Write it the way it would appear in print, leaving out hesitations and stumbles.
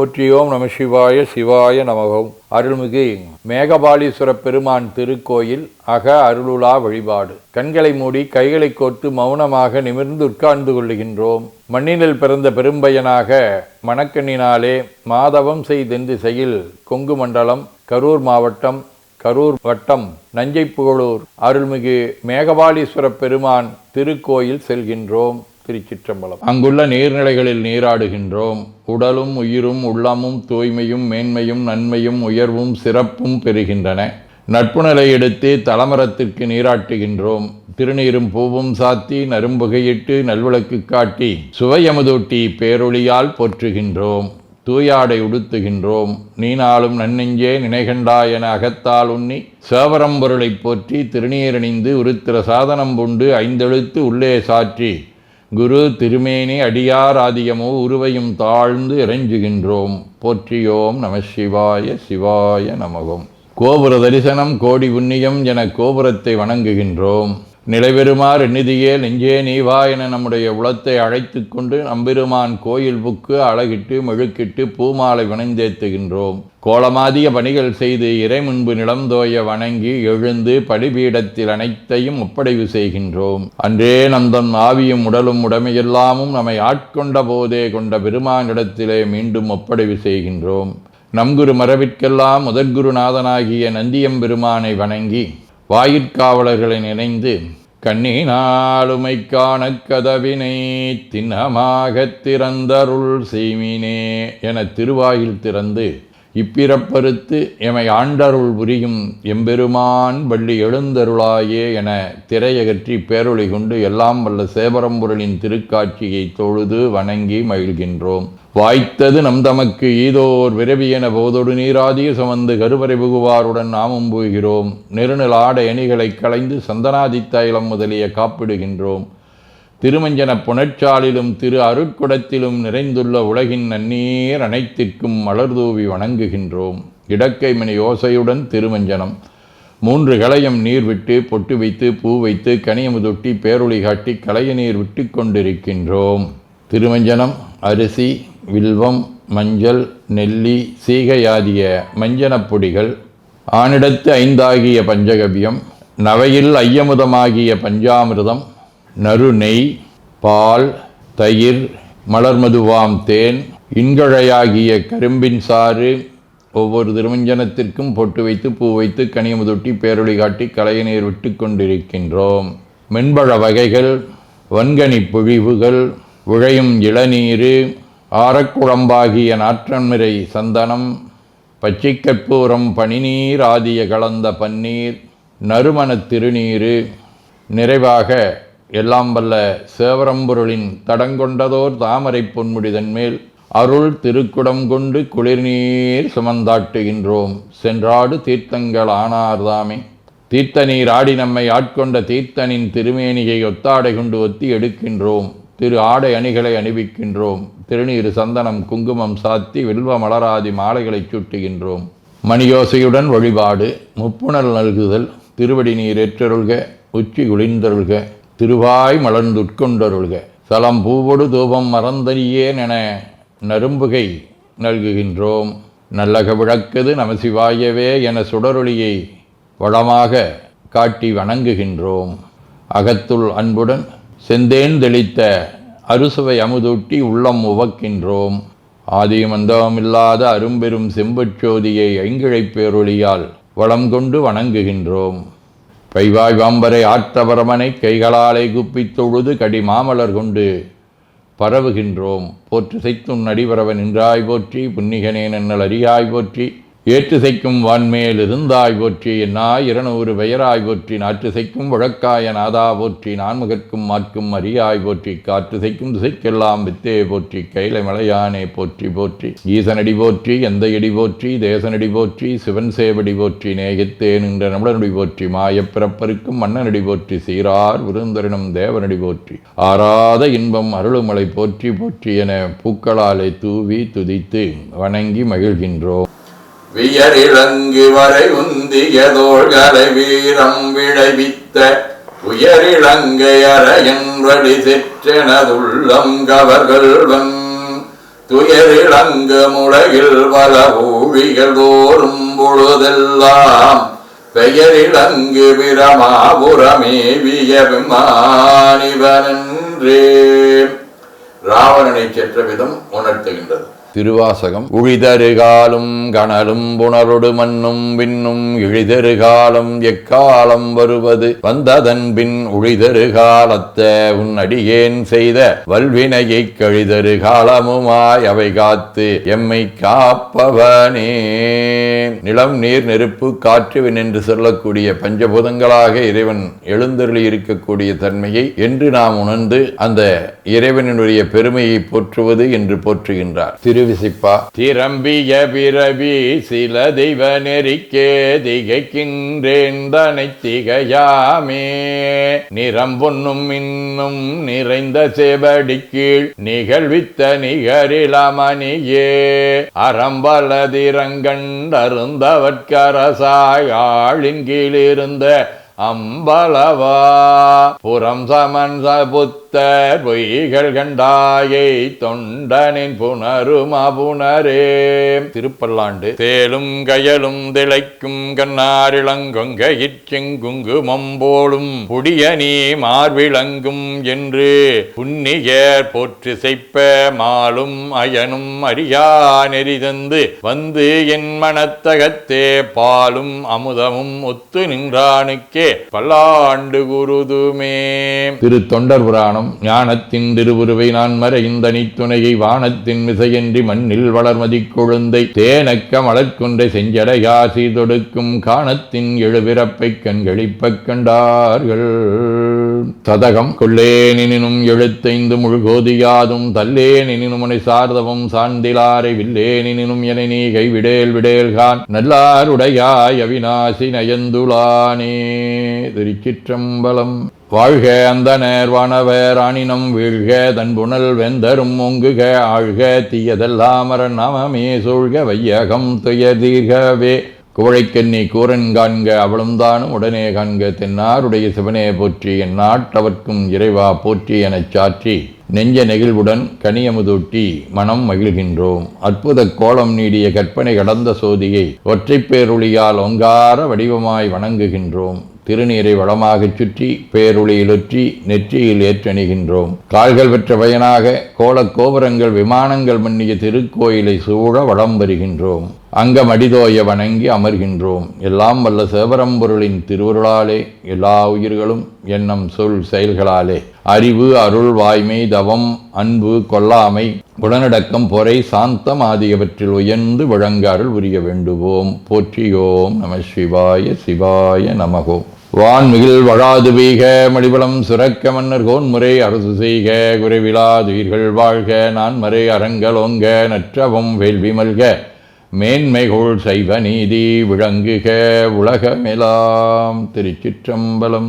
போற்றியோம் நம சிவாய சிவாய நமகம். அருள்மிகு மேகபாலீஸ்வர பெருமான் திருக்கோயில் அக அருளுலா வழிபாடு. கண்களை மூடி கைகளை கோர்த்து மௌனமாக நிமிர்ந்து உட்கார்ந்து கொள்ளுகின்றோம். மண்ணினில் பிறந்த பெரும்பயனாக மணக்கண்ணினாலே மாதவம் செய்தென்று செயல் கொங்கு மண்டலம் கரூர் மாவட்டம் கரூர் வட்டம் நஞ்சை புகழூர் அருள்மிகு மேகபாலீஸ்வர பெருமான் திருக்கோயில் செல்கின்றோம். திருச்சிற்றம்பலம். அங்குள்ள நீர்நிலைகளில் நீராடுகின்றோம். உடலும் உயிரும் உள்ளமும் தூய்மையும் மேன்மையும் நன்மையும் உயர்வும் சிறப்பும் பெறுகின்றன. நட்பு நிலை எடுத்து தலமரத்திற்கு நீராட்டுகின்றோம். திருநீரும் பூவும் சாத்தி நரும்புகையிட்டு நல்விளக்கு காட்டி சுவையமுதூட்டி பேரொளியால் போற்றுகின்றோம். தூயாடை உடுத்துகின்றோம். நீனாலும் நன்னெஞ்சே நினைகண்டா என அகத்தால் உண்ணி சேவரம்பொருளை போற்றி திருநீரணிந்து உருத்திர சாதனம் புண்டு ஐந்தெழுத்து உள்ளே சாற்றி குரு திருமேனி அடியார் ஆதியமோ உருவையும் தாழ்ந்து இறைஞ்சுகின்றோம். போற்றியோம் நம சிவாய சிவாய நமகம். கோபுர தரிசனம் கோடி புண்ணியம் என கோபுரத்தை வணங்குகின்றோம். நிலைபெறுமாறு நிதியே நெஞ்சே நீவா என நம்முடைய உளத்தை அழைத்து கொண்டு நம்பெருமான் கோயில் புக்கு அழகிட்டு மெழுக்கிட்டு பூமாலை வணந்தேத்துகின்றோம். கோலமாதிய பணிகள் செய்து இறை முன்பு நிலந்தோய வணங்கி எழுந்து படிபீடத்தில் அனைத்தையும் ஒப்படைவு செய்கின்றோம். அன்றே நந்தன் ஆவியும் உடலும் உடமையெல்லாமும் நம்மை ஆட்கொண்ட போதே கொண்ட பெருமானிடத்திலே மீண்டும் ஒப்படைவு செய்கின்றோம். நம்குரு மரபிற்கெல்லாம் முதற்குருநாதனாகிய நந்தியம்பெருமானை வணங்கி வாயிற்காவலர்களை நினைந்து கண்ணினாலுமை காண கதவினை திண்ணமாகத் திறந்தருள் செய்மினே என திருவாயில் திறந்து இப்பிறப்பறுத்து எமை ஆண்டருள் புரியும் எம்பெருமான் வள்ளி எழுந்தருளாயே என திரையகற்றி பேரொளி கொண்டு எல்லாம் வல்ல சேவரம்பொருளின் திருக்காட்சியை தொழுது வணங்கி மகிழ்கின்றோம். வாய்த்தது நம் தமக்கு ஈதோர் விரவியென போதொடு நீராதிய சுமந்து கருவறை புகுவாருடன் நாமும் போகிறோம். நெருநில ஆடை அணிகளை களைந்து சந்தனாதித்தைலம் முதலிய காப்பிடுகின்றோம். திருமஞ்சன புனச்சாலிலும் திரு அருட்குடத்திலும் நிறைந்துள்ள உலகின் நன்னீர் அனைத்திற்கும் மலர்தூவி வணங்குகின்றோம். இடக்கை மணி ஓசையுடன் திருமஞ்சனம் 3 களையம் நீர் விட்டு பொட்டு வைத்து பூ வைத்து கனியமுதொட்டி பேரொளி காட்டி களைய நீர் விட்டு கொண்டிருக்கின்றோம். திருமஞ்சனம் அரிசி வில்வம் மஞ்சள் நெல்லி சீகையாதிய மஞ்சனப் பொடிகள் ஆனிடத்து 5 ஆகிய பஞ்சகவ்யம் நவையில் ஐயமுதமாகிய பஞ்சாமிர்தம் நறு நெய் பால் தயிர் மலர்மதுவாம் தேன் இன்கழையாகிய கரும்பின் சாறு ஒவ்வொரு திருமஞ்சனத்திற்கும் பொட்டு வைத்து பூ வைத்து கனியமுதொட்டி பேரொளி காட்டி களைய நீர் விட்டு கொண்டிருக்கின்றோம். மென்பழ வகைகள் வன்கனி பொழிவுகள் உழையும் இளநீர் ஆரக்குழம்பாகிய நாற்றன்மிரை சந்தனம் பச்சைக்கற்பூரம் பனிநீர் ஆதிய கலந்த பன்னீர் நறுமணத் திருநீர் நிறைவாக எல்லாம் வல்ல சேவரம்பொருளின் தடங்கொண்டதோர் தாமரை பொன்முடிதன் மேல் அருள் திருக்குடம் கொண்டு குளிர்நீர் சுமந்தாட்டுகின்றோம். சென்றாடு தீர்த்தங்கள் ஆனார்தாமே தீர்த்த நீர் ஆடி நம்மை ஆட்கொண்ட தீர்த்தனின் திருமேனியை ஒத்தாடை கொண்டு ஒத்தி எடுக்கின்றோம். திரு ஆடை அணிகளை அணிவிக்கின்றோம். திருநீர் சந்தனம் குங்குமம் சாத்தி வில்வ மலராதி மாலைகளை சூட்டுகின்றோம். மணியோசையுடன் வழிபாடு. முப்புணல் நல்குதல். திருவடி நீர் ஏற்றருள்க உச்சி குளிர்ந்தருள்க திருவாய் மலர்ந்துட்கொண்டருள்க சலம் பூவொடு தூபம் மறந்தறியேன் என நரும்புகை நல்குகின்றோம். நல்லக விளக்குது நமசிவாயவே என சுடரொளியை வளமாக காட்டி வணங்குகின்றோம். அகத்துள் அன்புடன் செந்தேன் தெளித்த அறுசுவை அமுதூட்டி உள்ளம் உவக்கின்றோம். ஆதியும் அந்தமில்லாத அரும்பெரும் செம்பச்சோதியை ஐங்கிழைப் பேரொளியால் வளம் கொண்டு வணங்குகின்றோம். கைவாய் வாம்பரை ஆற்றவரமனை கைகளாலை குப்பித் தொழுது கடி மாமலர் கொண்டு பரவுகின்றோம். போற்று செய்தும் நடிவரவன் நின்றாய் போற்றி புன்னிகனே நன்னல் அறியாய் போற்றி ஏற்று செய்க்கும் வான்மேல் இருந்தாய் போற்றி என்னாய் 200 பெயராய் போற்றி நாற்று செய்க்கும் வழக்காய நாதா போற்றி நான்முகற்கும் மாற்கும் அறியாய் போற்றி காற்று செய்க்கும் திசைக்கெல்லாம் வித்தே போற்றி கைலை மலையானே போற்றி போற்றி ஈசனடி போற்றி எந்த எடி போற்றி தேசனடி போற்றி சிவன் சேவடி போற்றி நேயத்தே நின்ற நம்முடனடி போற்றி மாயப்பிறப்பருக்கும் மன்னனடி போற்றி சீரார் விருந்தரினும் தேவனடி போற்றி ஆராத இன்பம் அருளுமலை போற்றி போற்றி என பூக்களாலே தூவி துதித்து வணங்கி மகிழ்கின்றோம். வியரிழங்கு வரை உந்திய தோள்களை வீரம் விளைவித்த உயரிழங்கை அறையன் வழி செற்றெனதுள்ளம் கவர்கள்வன் துயரிழங்கு முளையில் பல ஊழிகள் தோறும் பொழுதெல்லாம் பெயரிழங்கு பிரமாபுரமேவிய விமானிவனன்றே. ராவணனை சென்ற விதம் உணர்த்துகின்றது. திருவாசகம். உழிதருகாலும் கனலும் புனரொடு மண்ணும் விண்ணும் இழிதருகாலம் எக்காலம் வருவது வந்ததன் பின் உழிதருகாலத்த உன் அடியேன் செய்த வல்வினையை கழிதரு காலமுமாய் அவை காத்து எம்மை காப்பவனே. நிலம் நீர் நெருப்பு காற்றுவின் என்று சொல்லக்கூடிய பஞ்சபூதங்களாக இறைவன் எழுந்தருளி இருக்கக்கூடிய தன்மையை என்று நாம் உணர்ந்து அந்த இறைவனுடைய பெருமையை போற்றுவது என்று போற்றுகின்றார். திருவிசிப்பா. திரம்பிய பிறவி சில தெய்வ நெறிக்கே திகைக்கின்றேன் தனை திகையாமே நிறம் பொன்னும் இன்னும் நிறைந்த சேவடி கீழ் நிகழ்வித்த நிகரிலமணியே அறம்பலதிரங்கண்டருந்தவற்கரசாயாளின் கீழிருந்த அம்பலவா புறம் சமன் புத்தர் பொய்கள் கண்டாயை தொண்டனின் புனருமா புனரே. திருப்பல்லாண்டு. தேலும் கயலும் திளைக்கும் கண்ணாரிளங்கொங்கையிற்செங்குங்குமம் போலும் புடிய நீ மார்விளங்கும் என்று புன்னியர் போற்று செய்ப்ப மாலும் அயனும் அறியா நெறிதந்து வந்து என் மனத்தகத்தே பாலும் அமுதமும் ஒத்து நின்றானுக்கே பல்லாண்டு குருதுமே. திரு தொண்டர் புராணம். ஞானத்தின் திருவுருவை நான் மறைந்தனி துணையை வானத்தின் மிசையன்றி மண்ணில் வளர்மதி கொழுந்தை தேனக்க மலர்கொன்றை செஞ்சடையாசி தொடுக்கும் காணத்தின் எழுபிறப்பை கண்களிப்ப கண்டார்கள். சதகம். கொள்ளேனினும் எழுத்தைந்து முழுகோதியாதும் தல்லேனினும் உனை சார்தவும் சார்ந்திலாரை வில்லேனினும் என நீ கைவிடேல் விடேல்கான் நல்லாருடையாய் அவிநாசி நயந்துளானே. திருச்சிற்றம்பலம். வாழ்க அந்தனர் வானவர் ஆனினம் வீழ்க தன்புணல் வெந்தரும் ஒங்குக ஆழ்க தீயதெல்லாமர நாமமே சூழ்க வையகம் துயதீர்கவே. குவழைக்கண்ணி கூரன் காண்க அவளும் தானும் உடனே காண்க தென்னாருடைய சிவனே போற்றி என் நாட்டவர்க்கும் இறைவா போற்றி எனச் சாற்றி நெஞ்ச நெகிழ்வுடன் கனியமுதூட்டி மனம் மகிழ்கின்றோம். அற்புத கோலம் நீடிய கற்பனை கடந்த சோதியை ஒற்றைப் பேருளியால் ஒங்கார வடிவமாய் வணங்குகின்றோம். திருநீரை வளமாகச் சுற்றி பேருளியிலொற்றி நெற்றியில் ஏற்றணிகின்றோம். கால்கள் பெற்ற பயனாக கோலக் கோபுரங்கள் விமானங்கள் மன்னிய திருக்கோயிலை சூழ வளம் வருகின்றோம். அங்கமடிதோய வணங்கி அமர்கின்றோம். எல்லாம் வல்ல சிவபரம்பொருளின் திருவருளாலே எல்லா உயிர்களும் எண்ணம் சொல் செயல்களாலே அறிவு அருள் வாய்மை தவம் அன்பு கொல்லாமை குணநடக்கம் பொறை சாந்தம் ஆகியவற்றில் உயர்ந்து வழங்க அருள் புரிய வேண்டுவோம். போற்றியோம் நம சிவாய சிவாய நமகோம். வான்மிகில் வழாது வீக மடிவளம் சுரக்க மன்னர் கோன்முறை அரசு செய்க குறைவிலாதுயிர்கள் வாழ்க நான் மறை அறங்கலோங்க நற்றவம் வேள்வி மல்க மேன்மைகோள் சைவ நீதி விளங்குக உலகமெலாம். திருச்சிற்றம்பலம்.